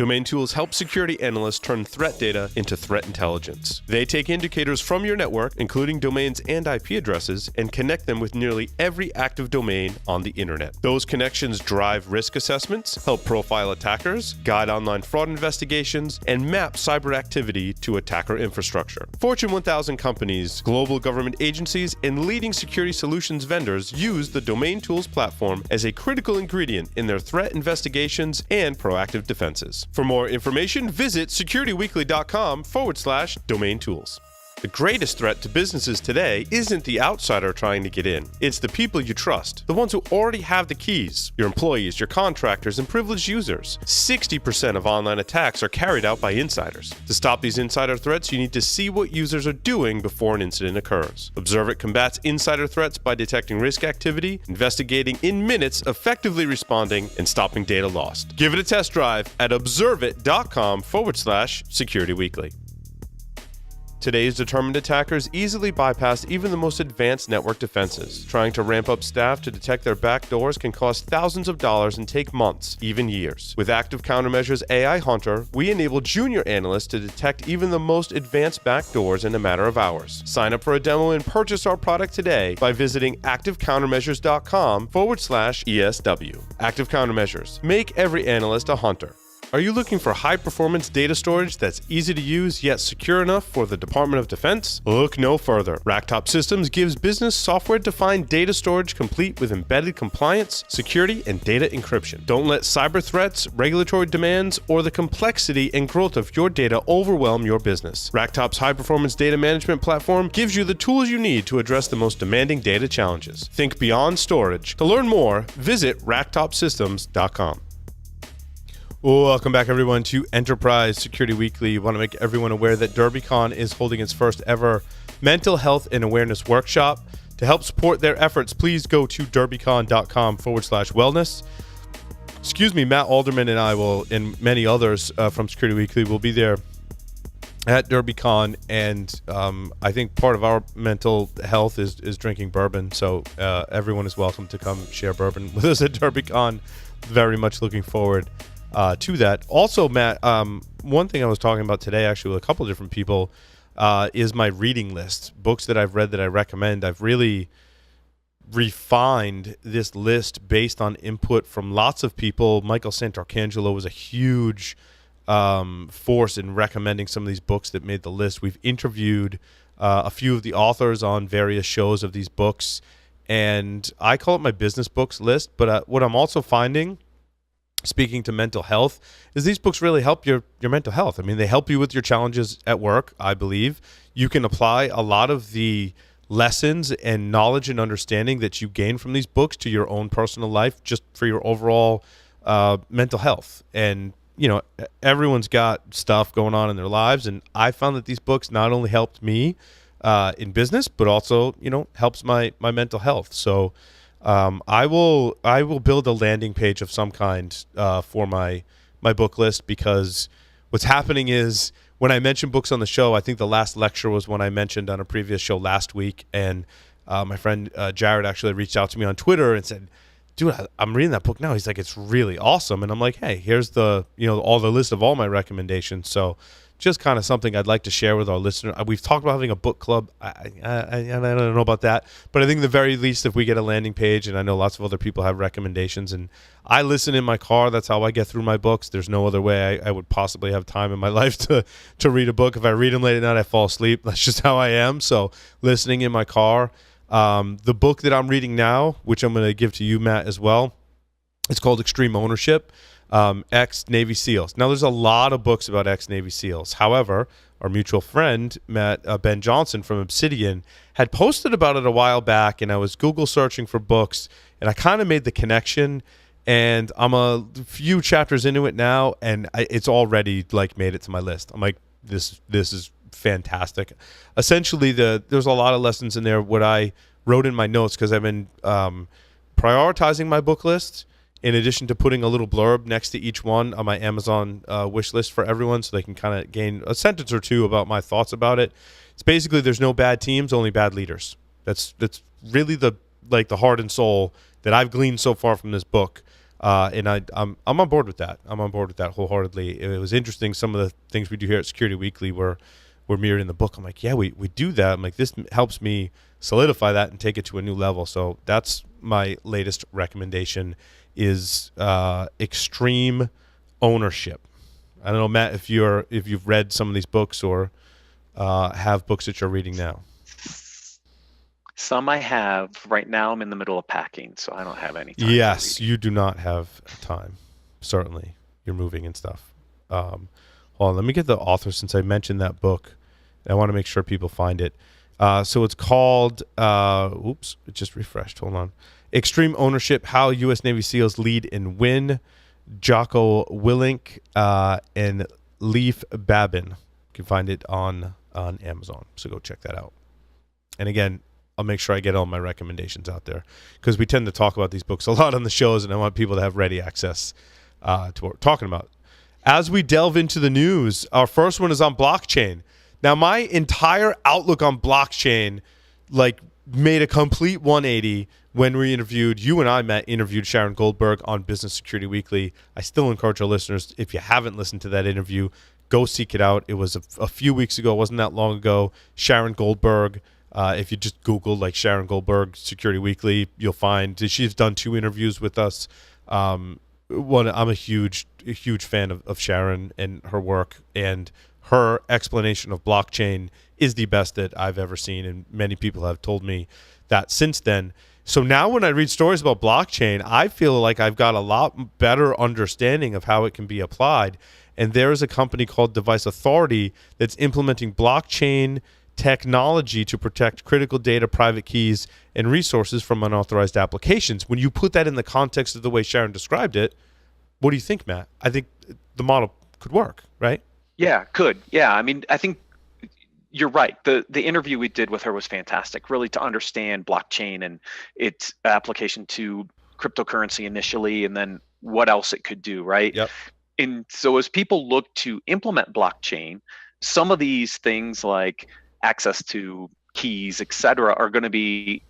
Domain tools help security analysts turn threat data into threat intelligence. They take indicators from your network, including domains and IP addresses, and connect them with nearly every active domain on the internet. Those connections drive risk assessments, help profile attackers, guide online fraud investigations, and map cyber activity to attacker infrastructure. Fortune 1000 companies, global government agencies, and leading security solutions vendors use the Domain Tools platform as a critical ingredient in their threat investigations and proactive defenses. For more information, visit securityweekly.com/domain tools. The greatest threat to businesses today isn't the outsider trying to get in. It's the people you trust, the ones who already have the keys, your employees, your contractors, and privileged users. 60% of online attacks are carried out by insiders. To stop these insider threats, you need to see what users are doing before an incident occurs. Observe It combats insider threats by detecting risk activity, investigating in minutes, effectively responding, and stopping data lost. Give it a test drive at observeit.com/securityweekly. Today's determined attackers easily bypass even the most advanced network defenses. Trying to ramp up staff to detect their backdoors can cost thousands of dollars and take months, even years. With Active Countermeasures AI Hunter, we enable junior analysts to detect even the most advanced backdoors in a matter of hours. Sign up for a demo and purchase our product today by visiting activecountermeasures.com/ESW. Active Countermeasures. Make every analyst a hunter. Are you looking for high-performance data storage that's easy to use yet secure enough for the Department of Defense? Look no further. Racktop Systems gives business software-defined data storage complete with embedded compliance, security, and data encryption. Don't let cyber threats, regulatory demands, or the complexity and growth of your data overwhelm your business. Racktop's high-performance data management platform gives you the tools you need to address the most demanding data challenges. Think beyond storage. To learn more, visit racktopsystems.com. Welcome back, everyone, to Enterprise Security Weekly. You want to make everyone aware that DerbyCon is holding its first ever mental health and awareness workshop. To help support their efforts, please go to derbycon.com/wellness. Excuse me, Matt Alderman and I will, and many others from Security Weekly, will be there at DerbyCon, and I think part of our mental health is drinking bourbon, so everyone is welcome to come share bourbon with us at DerbyCon. Very much looking forward to that. Also, Matt, one thing I was talking about today, actually, with a couple of different people, is my reading list. Books that I've read that I recommend. I've really refined this list based on input from lots of people. Michael Santarcangelo was a huge force in recommending some of these books that made the list. We've interviewed a few of the authors on various shows of these books, and I call it my business books list. But what I'm also finding, speaking to mental health, is these books really help your mental health. I mean, they help you with your challenges at work, I believe. You can apply a lot of the lessons and knowledge and understanding that you gain from these books to your own personal life, just for your overall mental health. And, you know, everyone's got stuff going on in their lives, and I found that these books not only helped me in business, but also, you know, helps my mental health. So I will build a landing page of some kind for my book list, because what's happening is when I mention books on the show, I think the last lecture was one I mentioned on a previous show last week, and my friend Jared actually reached out to me on Twitter and said, dude, I'm reading that book now. He's like, it's really awesome. And I'm like, hey, here's the, you know, all the list of all my recommendations. So just kind of something I'd like to share with our listeners. We've talked about having a book club. I don't know about that, but I think at the very least, if we get a landing page, and I know lots of other people have recommendations, and I listen in my car, that's how I get through my books. There's no other way I would possibly have time in my life to read a book. If I read them late at night, I fall asleep. That's just how I am. So listening in my car. The book that I'm reading now, which I'm going to give to you, Matt, as well, it's called Extreme Ownership. Ex-Navy SEALs. Now, there's a lot of books about ex-Navy SEALs. However, our mutual friend, Ben Johnson from Obsidian, had posted about it a while back, and I was Google searching for books, and I kind of made the connection, and I'm a few chapters into it now, and it's already like made it to my list. I'm like, this is fantastic. Essentially, there's a lot of lessons in there. What I wrote in my notes, because I've been prioritizing my book list, in addition to putting a little blurb next to each one on my Amazon wish list for everyone, so they can kind of gain a sentence or two about my thoughts about it. It's basically, there's no bad teams, only bad leaders. That's really the heart and soul that I've gleaned so far from this book. And I'm on board with that. I'm on board with that wholeheartedly. It was interesting. Some of the things we do here at Security Weekly were mirrored in the book. I'm like, yeah, we do that. I'm like, this helps me solidify that and take it to a new level. So that's my latest recommendation is extreme ownership. I don't know, Matt, if you've read some of these books or have books that you're reading now. Some I have. Right now I'm in the middle of packing, so I don't have any time. Yes, you do not have time. Certainly. You're moving and stuff. Hold on, let me get the author since I mentioned that book. I want to make sure people find it. So it's called, oops, it just refreshed. Hold on. Extreme Ownership, How U.S. Navy SEALs Lead and Win. Jocko Willink and Leif Babin. You can find it on Amazon. So go check that out. And again, I'll make sure I get all my recommendations out there because we tend to talk about these books a lot on the shows, and I want people to have ready access to what we're talking about. As we delve into the news, our first one is on blockchain. Now, my entire outlook on blockchain made a complete 180 when we you and I interviewed Sharon Goldberg on Business Security Weekly. I still encourage our listeners, if you haven't listened to that interview, go seek it out. It was a few weeks ago. It wasn't that long ago. Sharon Goldberg. If you just Google Sharon Goldberg Security Weekly, you'll find she's done 2 interviews with us. I'm a huge fan of Sharon and her work, and her explanation of blockchain is the best that I've ever seen, and many people have told me that since then. So now when I read stories about blockchain, I feel like I've got a lot better understanding of how it can be applied. And there is a company called Device Authority that's implementing blockchain technology to protect critical data, private keys, and resources from unauthorized applications. When you put that in the context of the way Sharon described it, what do you think, Matt? I think the model could work, right? Yeah, could. Yeah, I mean, I think you're right. The interview we did with her was fantastic, really, to understand blockchain and its application to cryptocurrency initially, and then what else it could do, right? Yep. And so as people look to implement blockchain, some of these things like access to keys, et cetera, are going to be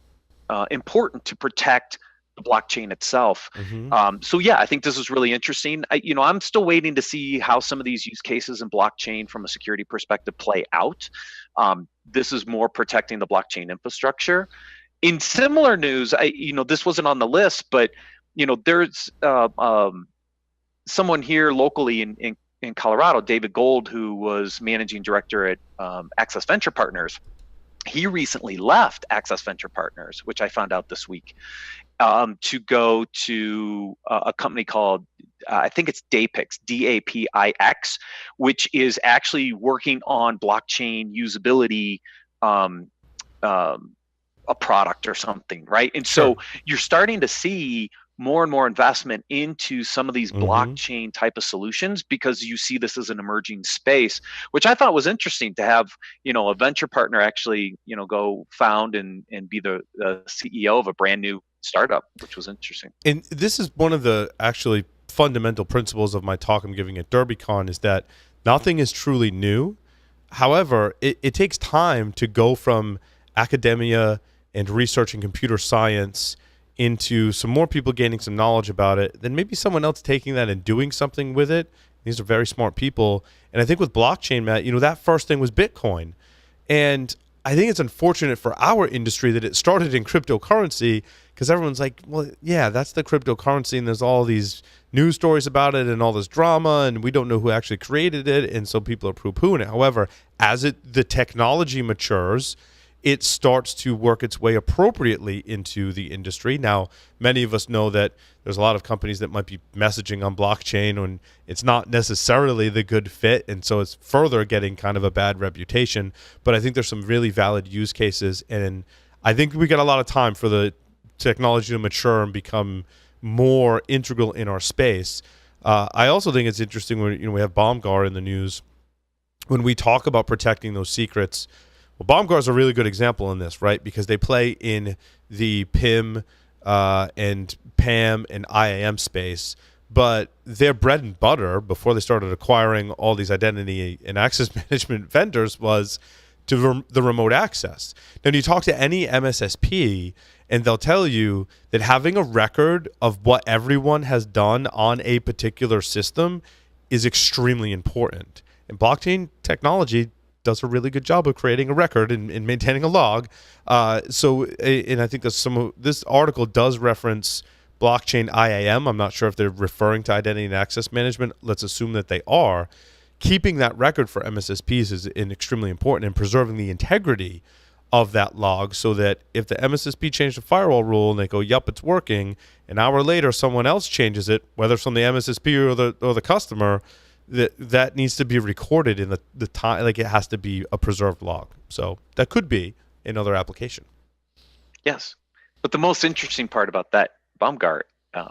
important to protect the blockchain itself. Mm-hmm. So yeah, I think this is really interesting. I'm still waiting to see how some of these use cases in blockchain from a security perspective play out. This is more protecting the blockchain infrastructure. In similar news, this wasn't on the list, but there's someone here locally in Colorado, David Gold, who was managing director at Access Venture Partners. He recently left Access Venture Partners, which I found out this week, to go to a company called, I think it's Dapix, DAPIX, which is actually working on blockchain usability, a product or something, right? And so you're starting to see more and more investment into some of these blockchain type of solutions because you see this as an emerging space, which I thought was interesting to have, a venture partner actually, go found and be the CEO of a brand new startup, which was interesting. And this is one of the actually fundamental principles of my talk I'm giving at DerbyCon is that nothing is truly new. However, it takes time to go from academia and research in computer science into some more people gaining some knowledge about it, then maybe someone else taking that and doing something with it. These are very smart people. And I think with blockchain, Matt, that first thing was Bitcoin. And I think it's unfortunate for our industry that it started in cryptocurrency because everyone's like, well, yeah, that's the cryptocurrency. And there's all these news stories about it and all this drama, and we don't know who actually created it. And so people are poo-pooing it. However, as the technology matures, it starts to work its way appropriately into the industry. Now, many of us know that there's a lot of companies that might be messaging on blockchain and it's not necessarily the good fit, and so it's further getting kind of a bad reputation. But I think there's some really valid use cases, and I think we got a lot of time for the technology to mature and become more integral in our space. I also think it's interesting when we have Bomgar in the news. When we talk about protecting those secrets, well, Bomgar is a really good example in this, right? Because they play in the PIM and PAM and IAM space, but their bread and butter before they started acquiring all these identity and access management vendors was to the remote access. Now, you talk to any MSSP, and they'll tell you that having a record of what everyone has done on a particular system is extremely important. And blockchain technology does a really good job of creating a record and maintaining a log. And I think that this article does reference blockchain IAM. I'm not sure if they're referring to identity and access management. Let's assume that they are. Keeping that record for MSSPs is extremely important, and preserving the integrity of that log, so that if the MSSP changed the firewall rule and they go, "Yup, it's working," an hour later someone else changes it, whether it's from the MSSP or the customer, that needs to be recorded in the time. Like, it has to be a preserved log. So that could be another application. Yes, but the most interesting part about that Bomgar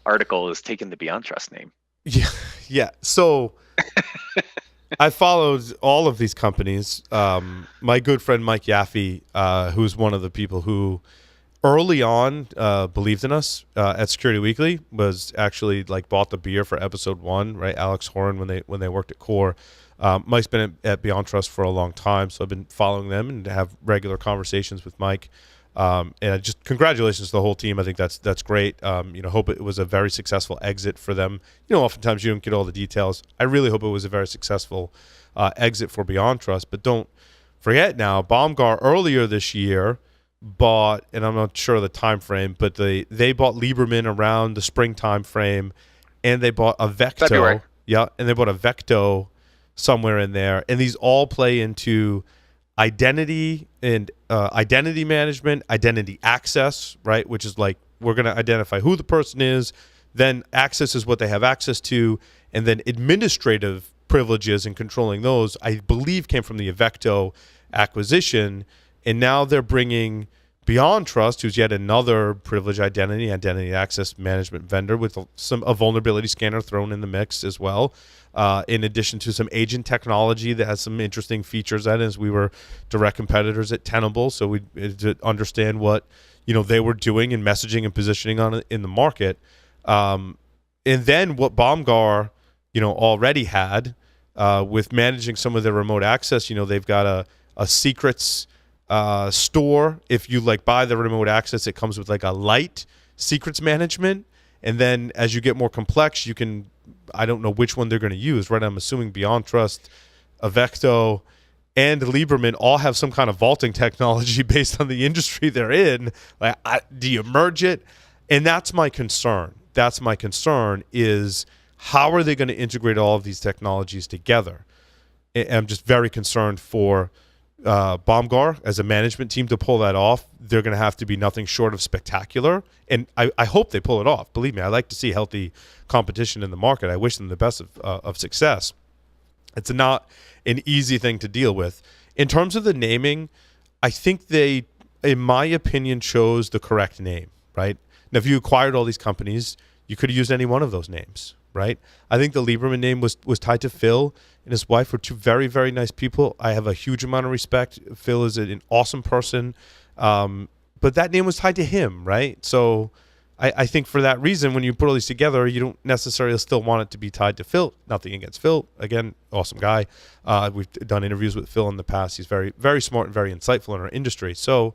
article is taking the BeyondTrust name. Yeah. So I followed all of these companies. My good friend Mike Yaffe, who's one of the people who early on believed in us at Security Weekly, was actually bought the beer for episode 1, right? Alex Horan when they worked at Core. Mike's been at BeyondTrust for a long time, so I've been following them and have regular conversations with Mike. And just congratulations to the whole team. I think that's great. Hope it was a very successful exit for them. Oftentimes you don't get all the details. I really hope it was a very successful exit for BeyondTrust. But don't forget now, Bomgar earlier this year bought, and I'm not sure of the time frame, but they bought Lieberman around the spring time frame, and they bought a Vecto. February. Yeah, and they bought a Vecto somewhere in there. And these all play into identity and identity management, identity access, right? Which is we're going to identify who the person is, then access is what they have access to, and then administrative privileges and controlling those, I believe, came from the Vecto acquisition. And now they're bringing BeyondTrust, who's yet another privileged identity access management vendor with a vulnerability scanner thrown in the mix as well, in addition to some agent technology that has some interesting features in it, as we were direct competitors at Tenable, so we to understand what they were doing in messaging and positioning in the market. And then what Bomgar already had with managing some of their remote access, they've got a secrets store. If you buy the remote access, it comes with a light secrets management, and then as you get more complex, you can, I don't know which one they're going to use, right? I'm assuming BeyondTrust, Avecto, and Lieberman all have some kind of vaulting technology based on the industry they're in. Do you merge it? And that's my concern. Is how are they going to integrate all of these technologies together? I'm just very concerned for Bomgar as a management team to pull that off. They're going to have to be nothing short of spectacular, and I hope they pull it off. Believe me, I like to see healthy competition in the market. I wish them the best of success. It's not an easy thing to deal with. In terms of the naming, I think they, in my opinion, chose the correct name, right? Now, if you acquired all these companies, you could have used any one of those names, right? I think the Lieberman name was tied to Phil and his wife, were two very, very nice people. I have a huge amount of respect. Phil is an awesome person, but that name was tied to him, right? So I think for that reason, when you put all these together, you don't necessarily still want it to be tied to Phil. Nothing against Phil. Again, awesome guy. We've done interviews with Phil in the past. He's very, very smart and very insightful in our industry. So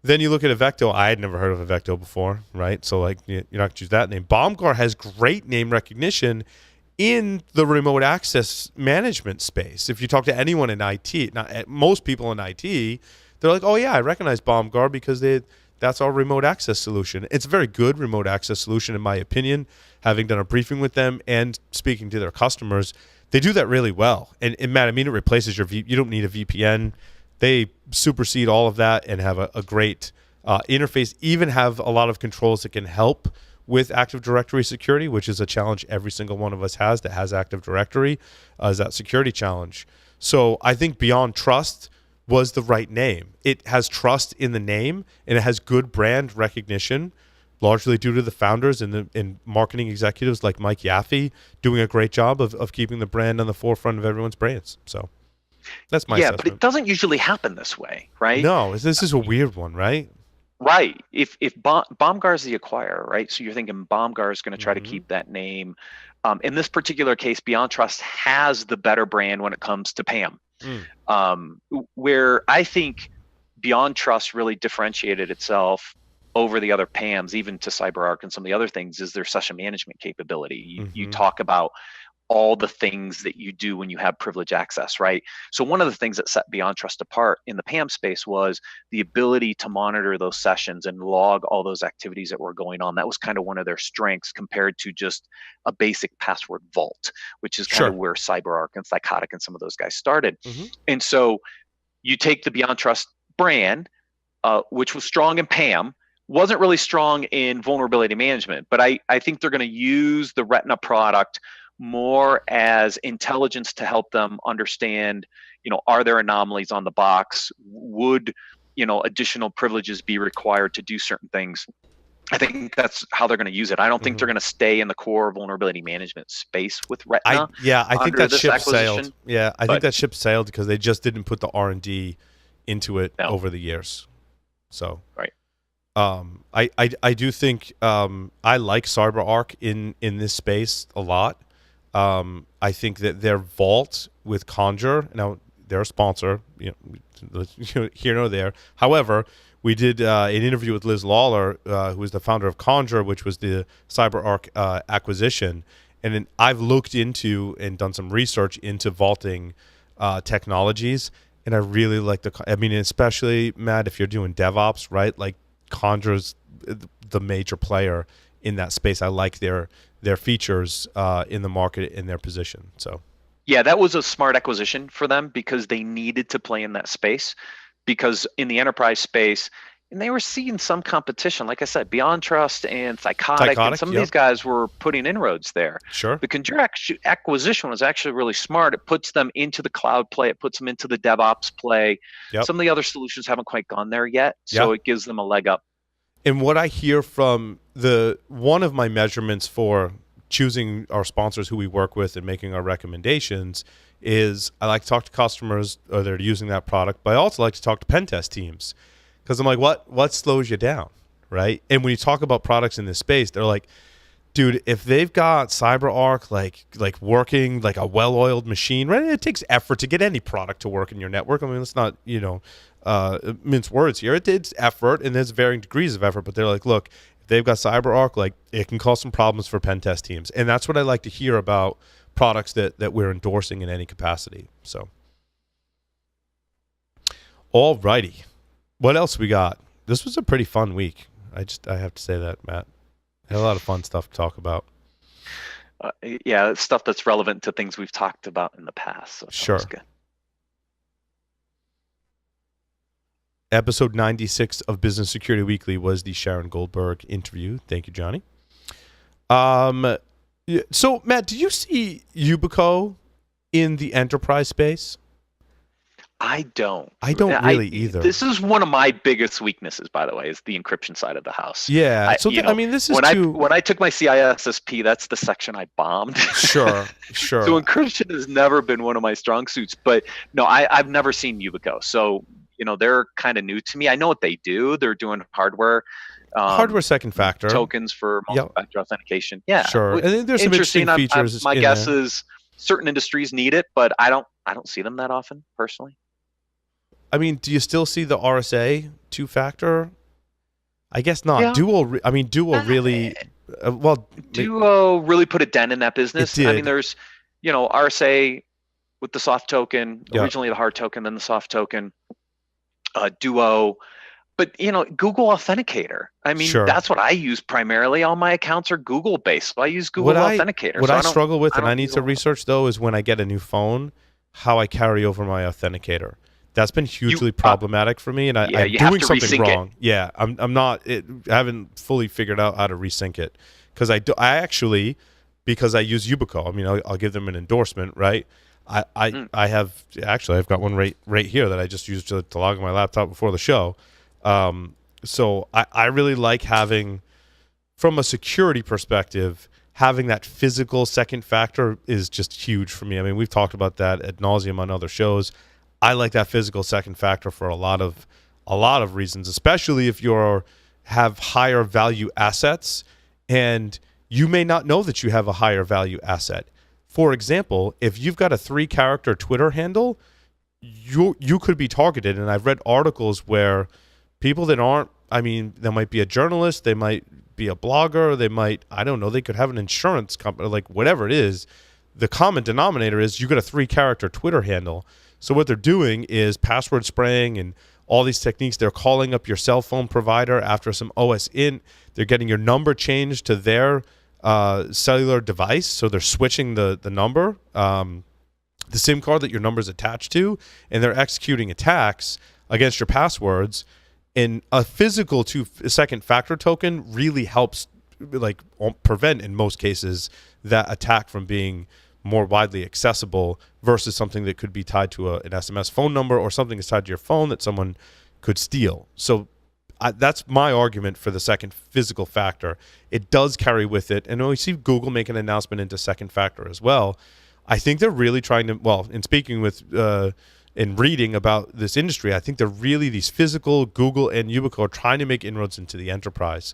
then you look at Avecto. I had never heard of Avecto before, right? So you're not going to choose that name. Bomgar has great name recognition in the remote access management space. If you talk to anyone in IT, most people in IT, they're like, oh yeah, I recognize Bomgar because that's our remote access solution. It's a very good remote access solution, in my opinion. Having done a briefing with them and speaking to their customers, they do that really well. And Matt, it replaces you don't need a VPN. They supersede all of that and have a great interface, even have a lot of controls that can help with Active Directory security, which is a challenge every single one of us has that has Active Directory, is that security challenge. So I think BeyondTrust was the right name. It has trust in the name, and it has good brand recognition, largely due to the founders and marketing executives like Mike Yaffe doing a great job of keeping the brand on the forefront of everyone's brains. So that's my assessment. But it doesn't usually happen this way, right? No, this is a weird one, right? Right. If Bomgar is the acquirer, right? So you're thinking Bomgar is going to try to Mm-hmm. keep that name. In this particular case, BeyondTrust has the better brand when it comes to PAM. Where I think BeyondTrust really differentiated itself over the other PAMs, even to CyberArk and some of the other things, is their session management capability. You talk about all the things that you do when you have privileged access, right? So one of the things that set BeyondTrust apart in the PAM space was the ability to monitor those sessions and log all those activities that were going on. That was kind of one of their strengths compared to just a basic password vault, which is kind of where CyberArk and Psychotic and some of those guys started. And so you take the BeyondTrust brand, which was strong in PAM, wasn't really strong in vulnerability management, but I think they're going to use the Retina product more as intelligence to help them understand, are there anomalies on the box? Would, additional privileges be required to do certain things? I think that's how they're going to use it. I don't think they're going to stay in the core vulnerability management space with Retina. I think that ship sailed. Yeah, I think that ship sailed because they just didn't put the R&D into it over the years. So right. I do think I like CyberArk in this space a lot. I think that their vault with Conjure, now they're a sponsor, here nor there. However, we did an interview with Liz Lawler, who is the founder of Conjure, which was the CyberArk acquisition. And then I've looked into and done some research into vaulting technologies, and I really like especially, Matt, if you're doing DevOps, right? Like Conjure's the major player in that space. I like their features in the market, in their position. So yeah, that was a smart acquisition for them because they needed to play in that space, because in the enterprise space, and they were seeing some competition. Like I said, BeyondTrust and Psychotic and some of these guys were putting inroads there. Sure. The Conjure acquisition was actually really smart. It puts them into the cloud play. It puts them into the DevOps play. Some of the other solutions haven't quite gone there yet, so it gives them a leg up. And what I hear from one of my measurements for choosing our sponsors who we work with and making our recommendations is I like to talk to customers or they're using that product, but I also like to talk to pen test teams because I'm like, what slows you down, right? And when you talk about products in this space, they're like, dude, if they've got CyberArk like working like a well-oiled machine, right? It takes effort to get any product to work in your network. I mean, let's not, mince words here. It's effort, and there's varying degrees of effort, but they're like, look, if they've got CyberArk, like it can cause some problems for pen test teams. And that's what I like to hear about products that we're endorsing in any capacity. So, all righty. What else we got? This was a pretty fun week. I have to say that, Matt. Had a lot of fun stuff to talk about. Yeah, stuff that's relevant to things we've talked about in the past. So sure. Good. Episode 96 of Business Security Weekly was the Sharon Goldberg interview. Thank you, Johnny. So, Matt, do you see Yubico in the enterprise space? I don't really either. This is one of my biggest weaknesses, by the way, is the encryption side of the house. Yeah. This is when I took my CISSP, that's the section I bombed. Sure. So encryption has never been one of my strong suits. But no, I've never seen Yubico. So, they're kind of new to me. I know what they do. They're doing hardware second factor tokens for multi-factor authentication. Yeah. Sure. And there's some interesting features. My guess is certain industries need it, but I don't see them that often personally. I mean, do you still see the RSA two-factor? I guess not. Yeah. Duo really Duo really put a dent in that business. It did. I mean, there's, RSA with the soft token, originally the hard token, then the soft token, Duo, but Google Authenticator. I mean, that's what I use primarily. All my accounts are Google based, so I use Google Authenticator. What I struggle with, and I need to research though, is when I get a new phone, how I carry over my Authenticator. That's been hugely problematic for me, and I'm doing something wrong. Yeah, I'm not. I haven't fully figured out how to resync it because I use Yubico. I mean, I'll give them an endorsement, right? I've got one right here that I just used to log on my laptop before the show. So I really like having, from a security perspective, having that physical second factor is just huge for me. I mean, we've talked about that ad nauseum on other shows. I like that physical second factor for a lot of a lot of reasons, especially if you have higher value assets and you may not know that you have a higher value asset. For example, if you've got a 3-character Twitter handle, you could be targeted. And I've read articles where people that aren't, I mean, they might be a journalist, they might be a blogger, they might, I don't know, they could have an insurance company, like whatever it is. The common denominator is you got a 3-character Twitter handle. So what they're doing is password spraying and all these techniques. They're calling up your cell phone provider after some OS int. They're getting your number changed to their cellular device. So they're switching the number, the SIM card that your number is attached to, and they're executing attacks against your passwords. And a physical 2-second factor token really helps like prevent, in most cases, that attack from being more widely accessible versus something that could be tied to an SMS phone number or something that's tied to your phone that someone could steal. So that's my argument for the second physical factor. It does carry with it, and we see Google make an announcement into second factor as well. I think they're really trying to, well, in speaking with and reading about this industry, I think they're really, these physical, Google and Yubico are trying to make inroads into the enterprise.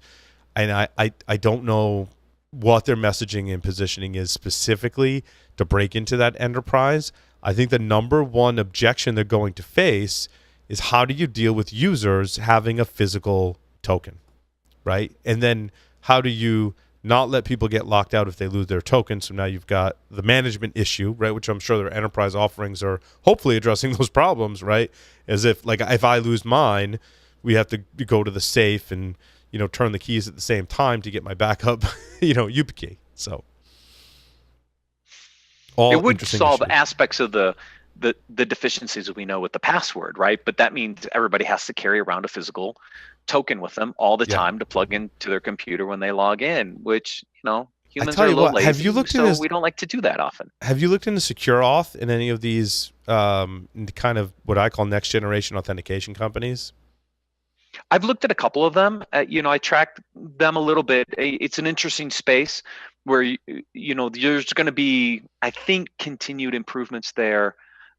And I don't know what their messaging and positioning is specifically to break into that enterprise. I think the number one objection they're going to face is how do you deal with users having a physical token, right? And then how do you not let people get locked out if they lose their token? So now you've got the management issue, right? Which I'm sure their enterprise offerings are hopefully addressing those problems, right? As if, like, if I lose mine, we have to go to the safe and, you know, turn the keys at the same time to get my backup, you know, YubiKey. So it would solve aspects of the deficiencies we know with the password, right? But that means everybody has to carry around a physical token with them all the time to plug into their computer when they log in, which, you know, humans are a little lazy, have you looked so we don't like to do that often. Have you looked into SecureAuth in any of these kind of what I call next generation authentication companies? I've looked at a couple of them. You know, I tracked them a little bit. It's an interesting space where, you know, there's going to be, I think, continued improvements there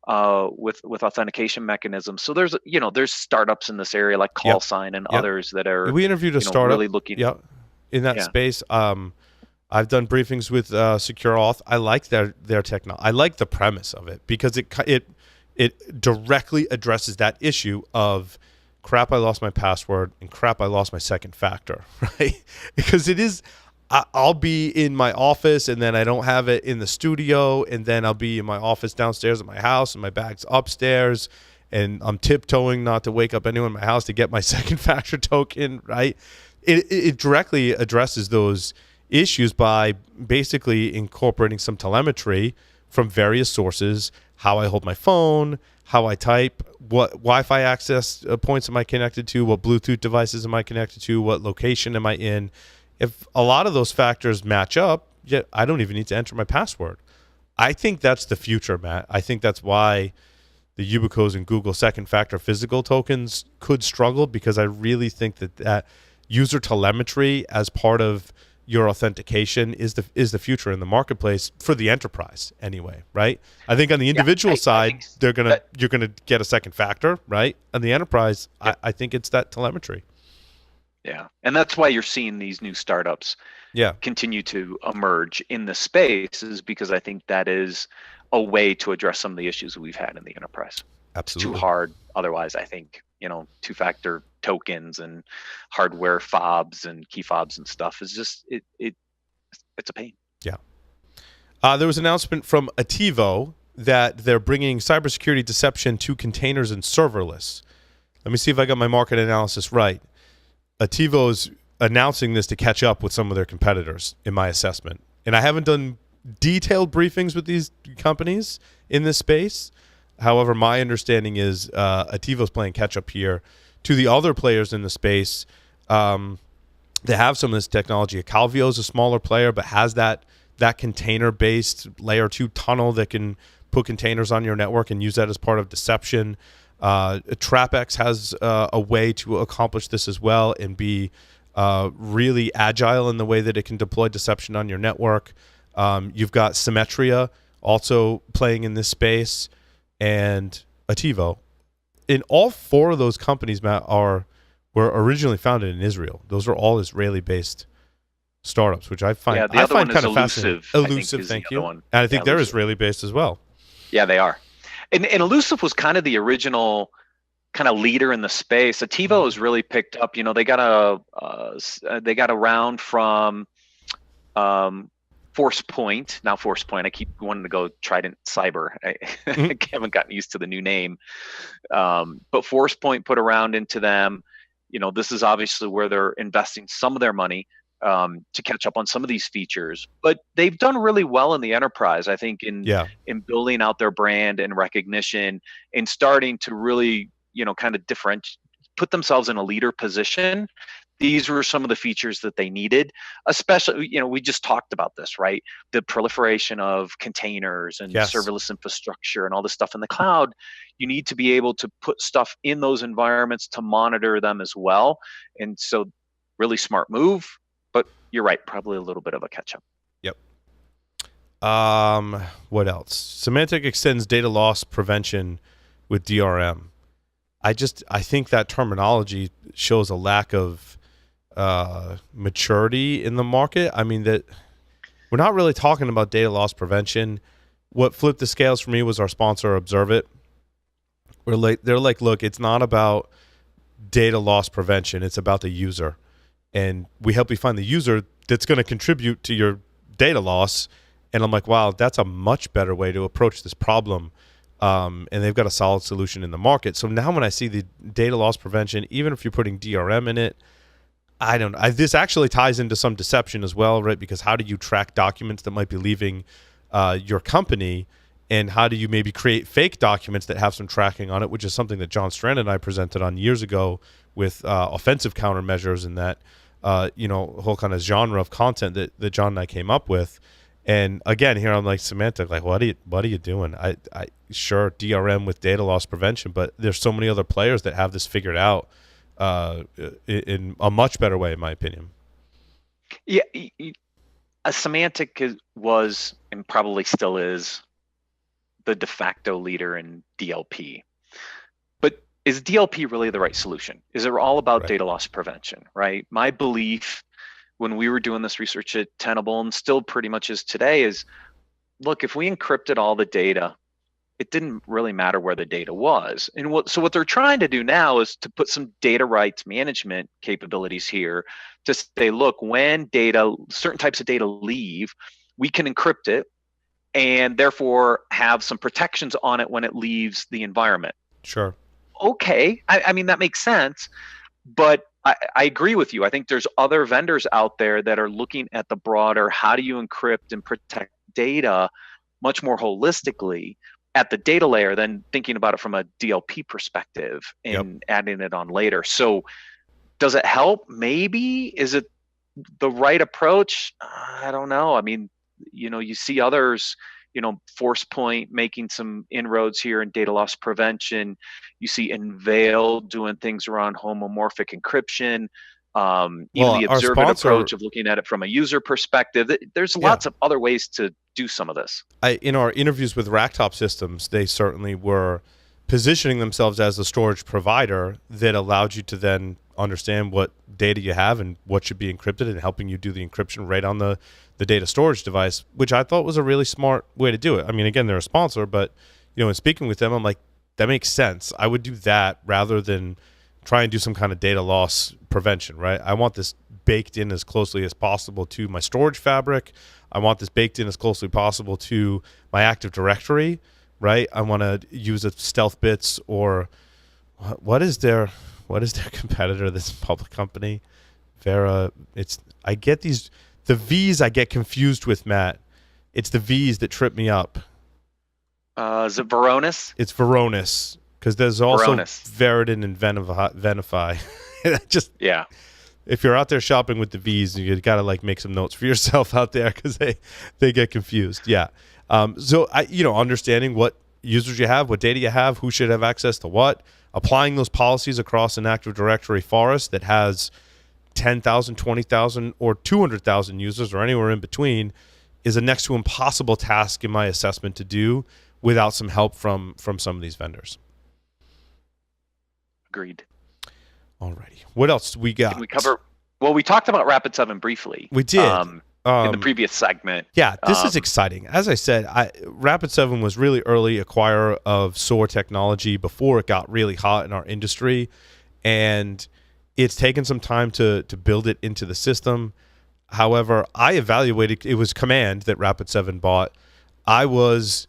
with authentication mechanisms. So there's, you know, there's startups in this area like CallSign and others that are. We interviewed a startup really looking in that space. I've done briefings with SecureAuth. I like their technology. I like the premise of it because it directly addresses that issue of crap, I lost my password, and crap, I lost my second factor, right? Because it is, I'll be in my office and then I don't have it in the studio, and then I'll be in my office downstairs at my house and my bag's upstairs, and I'm tiptoeing not to wake up anyone in my house to get my second factor token, right? It directly addresses those issues by basically incorporating some telemetry from various sources, how I hold my phone, how I type, what Wi-Fi access points am I connected to, what Bluetooth devices am I connected to, what location am I in. If a lot of those factors match up, I don't even need to enter my password. I think that's the future, Matt. I think that's why the Yubicos and Google second factor physical tokens could struggle, because I really think that user telemetry as part of your authentication is the future in the marketplace for the enterprise anyway, right? I think on the individual side, you're gonna get a second factor, right? On the enterprise, I think it's that telemetry. Yeah, and that's why you're seeing these new startups continue to emerge in the space, is because I think that is a way to address some of the issues we've had in the enterprise. Absolutely. It's too hard otherwise, I think. You know, two-factor tokens and hardware fobs and key fobs and stuff is just it's a pain. Yeah. There was an announcement from Attivo that they're bringing cybersecurity deception to containers and serverless. Let me see if I got my market analysis right. Attivo's announcing this to catch up with some of their competitors, in my assessment. And I haven't done detailed briefings with these companies in this space. However, my understanding is Attivo's playing catch-up here to the other players in the space. They have some of this technology. Calvio is a smaller player, but has that container-based layer 2 tunnel that can put containers on your network and use that as part of deception. TrapX has a way to accomplish this as well and be really agile in the way that it can deploy deception on your network. You've got Symmetria also playing in this space, and Attivo. in all four of those companies, Matt, were originally founded in Israel. Those are all Israeli-based startups, which I find the other one kind is of fascinating. Elusive, Thank the other you. one. And I think Yeah, they're Elusive. Israeli-based as well. Yeah, they are. And Elusive was kind of the original kind of leader in the space. Attivo has really picked up. They got a round from ForcePoint. Now ForcePoint. I keep wanting to go Trident Cyber. I haven't gotten used to the new name. But ForcePoint put a round into them. This is obviously where they're investing some of their money to catch up on some of these features. But they've done really well in the enterprise, I think, in building out their brand and recognition and starting to really, kind of put themselves in a leader position. These were some of the features that they needed, especially, we just talked about this, right? The proliferation of containers and serverless infrastructure and all this stuff in the cloud. You need to be able to put stuff in those environments to monitor them as well. And so really smart move, but you're right, probably a little bit of a catch up. Yep. What else? Symantec extends data loss prevention with DRM. I think that terminology shows a lack of maturity in the market. I mean, that we're not really talking about data loss prevention. What flipped the scales for me was our sponsor, Observe It. They're like, look, it's not about data loss prevention. It's about the user. And we help you find the user that's going to contribute to your data loss. And I'm like, wow, that's a much better way to approach this problem. And they've got a solid solution in the market. So now when I see the data loss prevention, even if you're putting DRM in it, this actually ties into some deception as well, right? Because how do you track documents that might be leaving your company? And how do you maybe create fake documents that have some tracking on it, which is something that John Strand and I presented on years ago with offensive countermeasures and that, whole kind of genre of content that John and I came up with. And again, here I'm like, Symantec, like, what are you doing? I sure, DRM with data loss prevention, but there's so many other players that have this figured out in a much better way, in my opinion. Yeah, Symantec was and probably still is the de facto leader in DLP. But is DLP really the right solution? Is it all about data loss prevention, right? My belief when we were doing this research at Tenable, and still pretty much is today, is, look, if we encrypted all the data, it didn't really matter where the data was. And what they're trying to do now is to put some data rights management capabilities here to say, look, when certain types of data leave, we can encrypt it and therefore have some protections on it when it leaves the environment. Sure. Okay, I mean, that makes sense, but I agree with you. I think there's other vendors out there that are looking at the broader, how do you encrypt and protect data much more holistically at the data layer than thinking about it from a DLP perspective and adding it on later. So does it help? Maybe. Is it the right approach? I don't know. I mean, you see others, ForcePoint making some inroads here in data loss prevention. You see Unveil doing things around homomorphic encryption. Even the Observe It approach of looking at it from a user perspective. There's lots of other ways to do some of this. In our interviews with Racktop Systems, they certainly were positioning themselves as a storage provider that allowed you to then understand what data you have and what should be encrypted, and helping you do the encryption right on the data storage device, which I thought was a really smart way to do it. I mean, again, they're a sponsor, but in speaking with them, I'm like, that makes sense. I would do that rather than try and do some kind of data loss prevention, right? I want this baked in as closely as possible to my storage fabric. I want this baked in as closely possible to my Active Directory, right? I want to use a Stealth Bits, or what is their competitor, this public company? Vera. I get the V's I get confused with, Matt. It's the V's that trip me up. Is it Varonis? It's Varonis, because there's also Veridin and Venafi. If you're out there shopping with the V's, you got to make some notes for yourself out there, because they get confused. Yeah. So understanding what users you have, what data you have, who should have access to what, applying those policies across an Active Directory forest that has 10,000, 20,000, or 200,000 users, or anywhere in between, is a next to impossible task in my assessment to do without some help from some of these vendors. Agreed. Alrighty. What else we got? Can we cover? Well, we talked about Rapid7 briefly. We did. In the previous segment. Yeah, this is exciting. As I said, Rapid7 was really early acquirer of SOAR technology before it got really hot in our industry, and it's taken some time to build it into the system. However, I evaluated, it was Command that Rapid7 bought. I was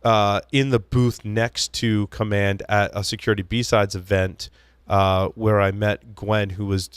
in the booth next to Command at a Security B-Sides event where I met Gwen, who was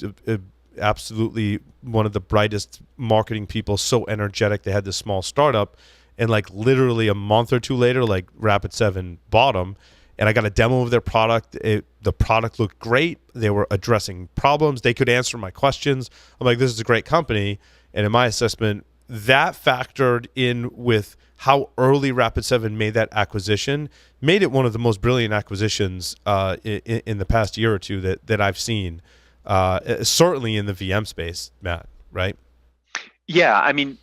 absolutely one of the brightest marketing people, so energetic. They had this small startup, and like literally a month or two later, like Rapid7 bought them, and I got a demo of their product. The product looked great. They were addressing problems. They could answer my questions. I'm like, this is a great company. And in my assessment, that factored in with how early Rapid7 made that acquisition, made it one of the most brilliant acquisitions in the past year or two that I've seen. Certainly in the VM space, Matt, right? Yeah, I mean,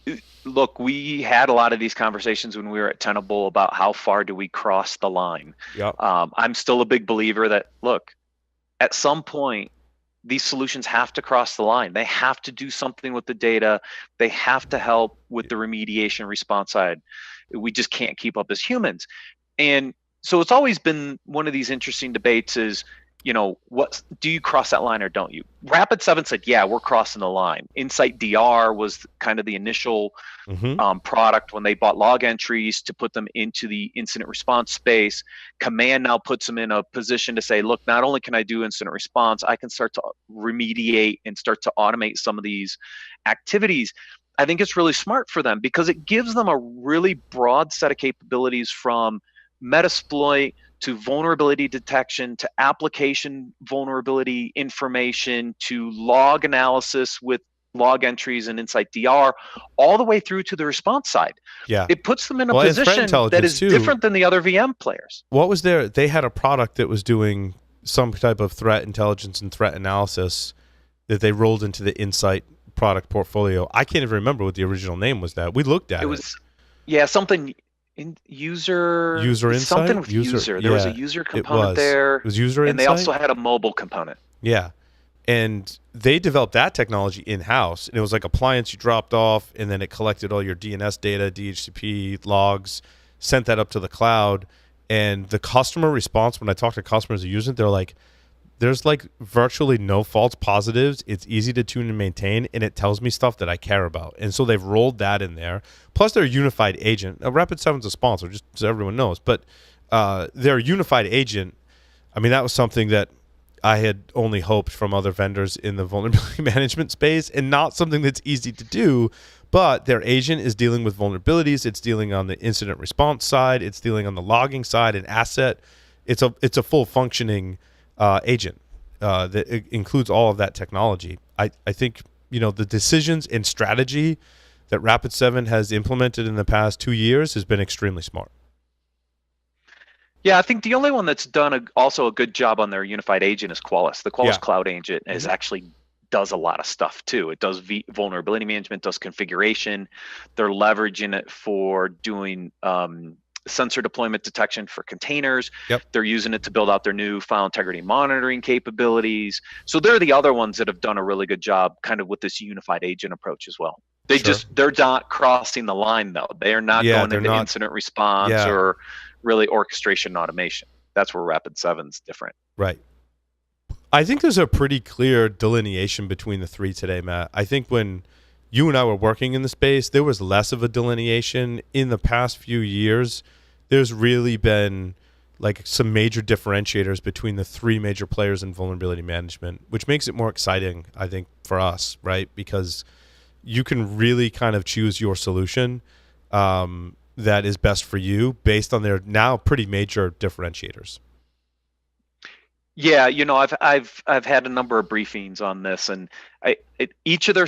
look, we had a lot of these conversations when we were at Tenable about how far do we cross the line. Yep. I'm still a big believer that, look, at some point, these solutions have to cross the line. They have to do something with the data. They have to help with the remediation response side. We just can't keep up as humans. And so it's always been one of these interesting debates is, what do you cross that line or don't you? Rapid7 said, yeah, we're crossing the line. InsightDR was kind of the initial product when they bought log entries to put them into the incident response space. Command now puts them in a position to say, look, not only can I do incident response, I can start to remediate and start to automate some of these activities. I think it's really smart for them because it gives them a really broad set of capabilities from Metasploit to vulnerability detection, to application vulnerability information, to log analysis with log entries and InsightDR, all the way through to the response side. Yeah. It puts them in a position that is different than the other VM players. What was there? They had a product that was doing some type of threat intelligence and threat analysis that they rolled into the Insight product portfolio. I can't even remember what the original name was that. We looked at it. It was, something... user insight, something with user. There was a user component there. It was user and insight? They also had a mobile component. Yeah, and they developed that technology in-house, and it was like appliance you dropped off, and then it collected all your DNS data, DHCP logs, sent that up to the cloud, and the customer response when I talked to customers who use it, they're like, there's like virtually no false positives. It's easy to tune and maintain, and it tells me stuff that I care about. And so they've rolled that in there. Plus, their unified agent. Rapid7's a sponsor, just so everyone knows. But their unified agent, I mean, that was something that I had only hoped from other vendors in the vulnerability management space, and not something that's easy to do. But their agent is dealing with vulnerabilities. It's dealing on the incident response side. It's dealing on the logging side and asset. It's a full functioning agent that includes all of that technology. I think the decisions and strategy that Rapid7 has implemented in the past 2 years has been extremely smart. Yeah, I think the only one that's done also a good job on their unified agent is Qualys. The Qualys Cloud Agent is actually does a lot of stuff too. It does vulnerability management, does configuration. They're leveraging it for doing sensor deployment detection for containers. Yep. They're using it to build out their new file integrity monitoring capabilities. So they're the other ones that have done a really good job kind of with this unified agent approach as well. They're not crossing the line though. They are not going into incident response or really orchestration and automation. That's where Rapid7's different. Right. I think there's a pretty clear delineation between the three today, Matt. I think when you and I were working in the space, there was less of a delineation. In the past few years, there's really been like some major differentiators between the three major players in vulnerability management, which makes it more exciting, I think, for us, right? Because you can really kind of choose your solution that is best for you based on their now pretty major differentiators. Yeah, I've had a number of briefings on this, and each of their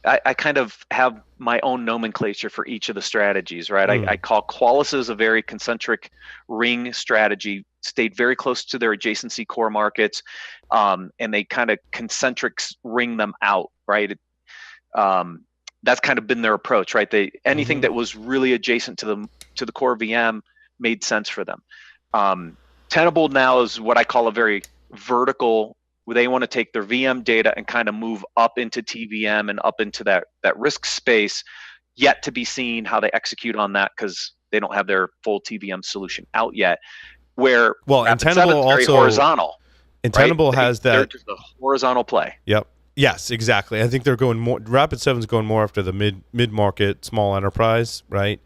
I kind of have my own nomenclature for each of the strategies, right? I call Qualys a very concentric ring strategy, stayed very close to their adjacency core markets, and they kind of concentric ring them out, right? That's kind of been their approach, right? Anything that was really adjacent to the core VM made sense for them. Tenable now is what I call a very vertical. They want to take their VM data and kind of move up into TVM and up into that risk space. Yet to be seen how they execute on that, because they don't have their full TVM solution out yet. Where Tenable is very also horizontal. And Tenable has that. They're just a horizontal play. Yep. Yes, exactly. I think they're going more. Rapid7's going more after the mid market, small enterprise, right?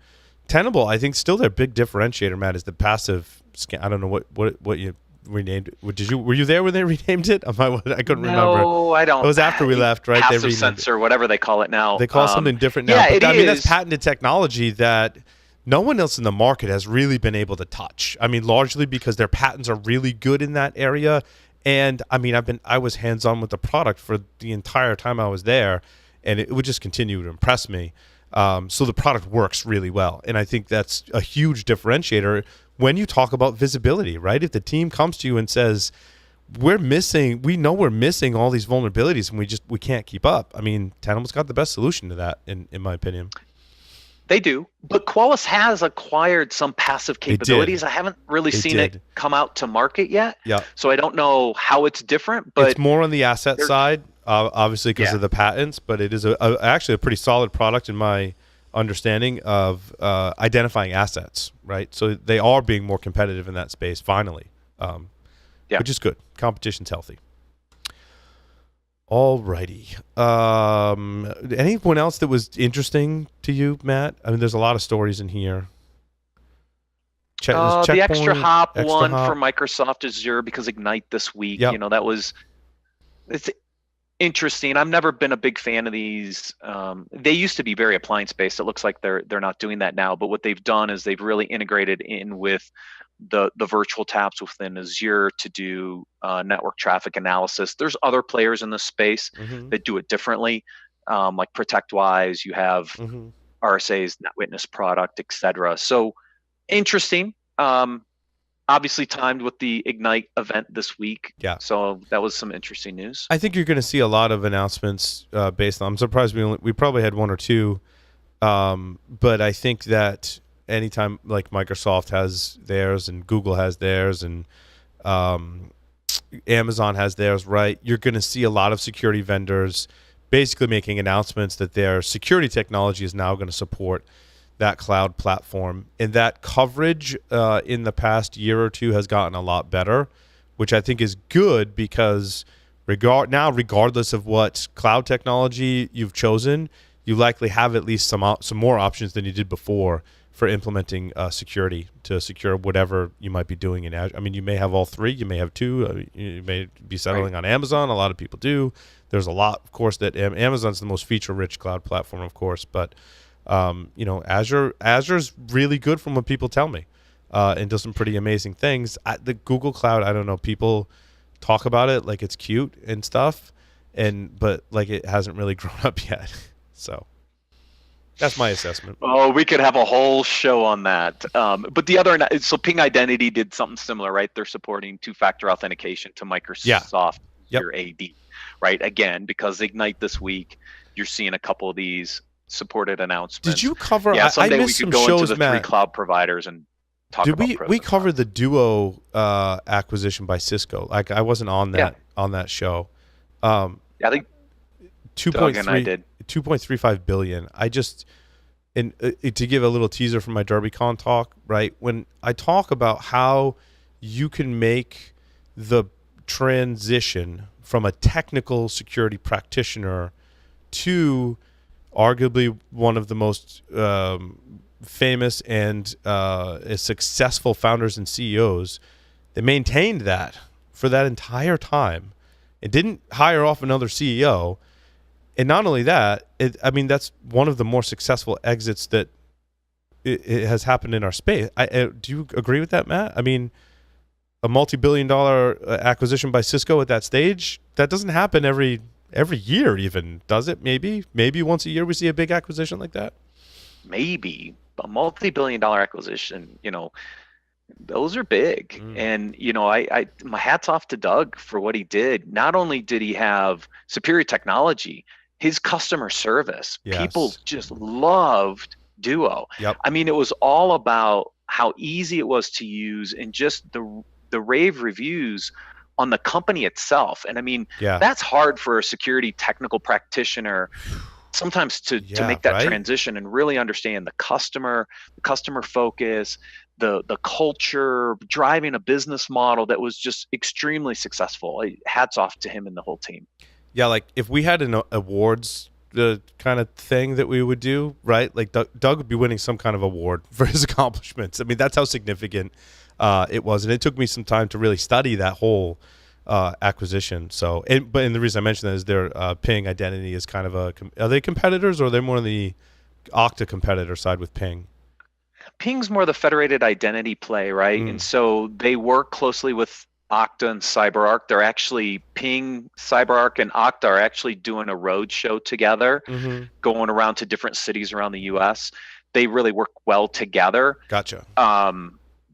Tenable, I think, still their big differentiator, Matt, is the passive scan. I don't know what you renamed it. Were you there when they renamed it? I couldn't remember. No, I don't. It was after we left, right? Passive sensor, whatever they call it now. They call it something different now. Yeah, but that's patented technology that no one else in the market has really been able to touch. I mean, largely because their patents are really good in that area. And I mean, I was hands-on with the product for the entire time I was there, and it would just continue to impress me. So the product works really well, and I think that's a huge differentiator when you talk about visibility, right? If the team comes to you and says, we know we're missing all these vulnerabilities, and we can't keep up. I mean, Tenable's got the best solution to that, in my opinion. They do, but Qualys has acquired some passive capabilities. I haven't really seen it come out to market yet. Yeah. So I don't know how it's different, but it's more on the asset side, obviously because of the patents. But it is actually a pretty solid product in my understanding of identifying assets, right? So they are being more competitive in that space finally, which is good. Competition's healthy. All righty. Anyone else that was interesting to you, Matt? I mean, there's a lot of stories in here. The ExtraHop one for Microsoft Azure, because Ignite this week. Yep. It's interesting. I've never been a big fan of these. They used to be very appliance based. It looks like they're not doing that now. But what they've done is they've really integrated in with the virtual taps within Azure to do network traffic analysis. There's other players in this space that do it differently, like ProtectWise. You have RSA's NetWitness product, etc. So interesting. Obviously timed with the Ignite event this week. Yeah. So that was some interesting news. I think you're going to see a lot of announcements based on. I'm surprised we probably had one or two, but I think that anytime like Microsoft has theirs and Google has theirs and Amazon has theirs, right? You're going to see a lot of security vendors basically making announcements that their security technology is now going to support that cloud platform. And that coverage in the past year or two has gotten a lot better, which I think is good because regardless of what cloud technology you've chosen, you likely have at least some more options than you did before for implementing security to secure whatever you might be doing in Azure. I mean, you may have all three, you may have two, you may be settling on Amazon. A lot of people do. There's a lot, of course, that Amazon's the most feature-rich cloud platform, of course, but Azure's really good from what people tell me, and does some pretty amazing things. The Google Cloud, I don't know, people talk about it like it's cute and stuff, but like it hasn't really grown up yet. So that's my assessment. Oh, we could have a whole show on that. But so Ping Identity did something similar, right? They're supporting two-factor authentication to Microsoft Azure AD, right? Again, because Ignite this week, you're seeing a couple of these supported announcements. Did you cover? Yeah, someday I we could go into the three cloud providers and talk about. We covered the Duo acquisition by Cisco. Like I wasn't on that show. I think 2.35 billion. To give a little teaser from my DerbyCon talk, right? When I talk about how you can make the transition from a technical security practitioner to arguably one of the most famous and successful founders and CEOs, they maintained that for that entire time. It didn't hire off another CEO. And not only that, that's one of the more successful exits that it has happened in our space. Do you agree with that, Matt? I mean, a multi-billion-dollar acquisition by Cisco at that stage, that doesn't happen every year even, does it? Maybe once a year we see a big acquisition like that? Maybe. A multi-billion-dollar acquisition, those are big. And, my hat's off to Doug for what he did. Not only did he have superior technology, his customer service, people just loved Duo. Yep. I mean, it was all about how easy it was to use and just the rave reviews on the company itself. And I mean, Yeah. that's hard for a security technical practitioner sometimes to make that transition and really understand the customer focus, the culture, driving a business model that was just extremely successful. Hats off to him and the whole team. Yeah, like if we had an awards kind of thing that we would do, right? Like Doug would be winning some kind of award for his accomplishments. I mean, that's how significant it was, and it took me some time to really study that whole acquisition. So, but the reason I mentioned that is their Ping identity is kind of are they competitors, or are they more on the Okta competitor side with Ping? Ping's more the federated identity play, right? And so they work closely with Okta and CyberArk. They're actually Ping, CyberArk, and Okta are actually doing a road show together, going around to different cities around the U.S. They really work well together. Gotcha.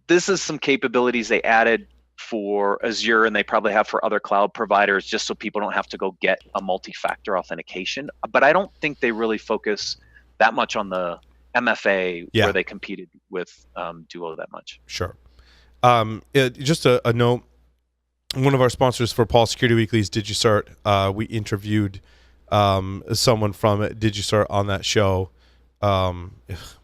This is some capabilities they added for Azure, and they probably have for other cloud providers, just so people don't have to go get a multi-factor authentication. But I don't think they really focus that much on the MFA where they competed with Duo that much. Sure. Just a note. One of our sponsors for Paul Security Weekly is DigiCert. We interviewed someone from DigiCert on that show. Wow,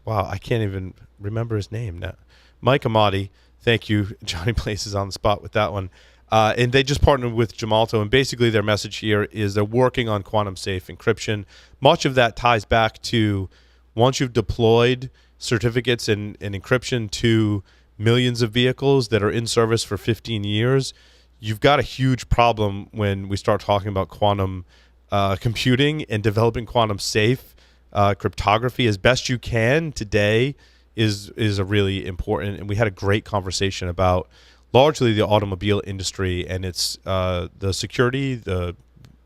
I can't even remember his name now. Mike Amati. Thank you. Johnny Place is on the spot with that one. And they just partnered with Gemalto, and basically their message here is they're working on Quantum-Safe Encryption. Much of that ties back to once you've deployed certificates and encryption to millions of vehicles that are in service for 15 years, you've got a huge problem when we start talking about quantum computing and developing quantum safe cryptography as best you can today is a really important. And we had a great conversation about largely the automobile industry and its the security, the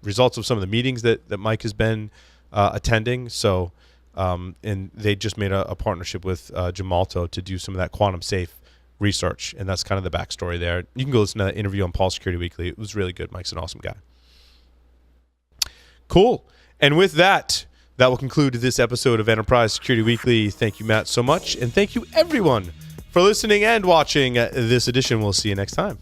results of some of the meetings that Mike has been attending. So and they just made a partnership with Gemalto to do some of that quantum safe research, and that's kind of the backstory there. You can go listen to that interview on Paul Security Weekly. It was really good. Mike's an awesome guy. Cool. And with that, that will conclude this episode of Enterprise Security Weekly. Thank you, Matt, so much, and thank you everyone for listening and watching this edition. We'll see you next time.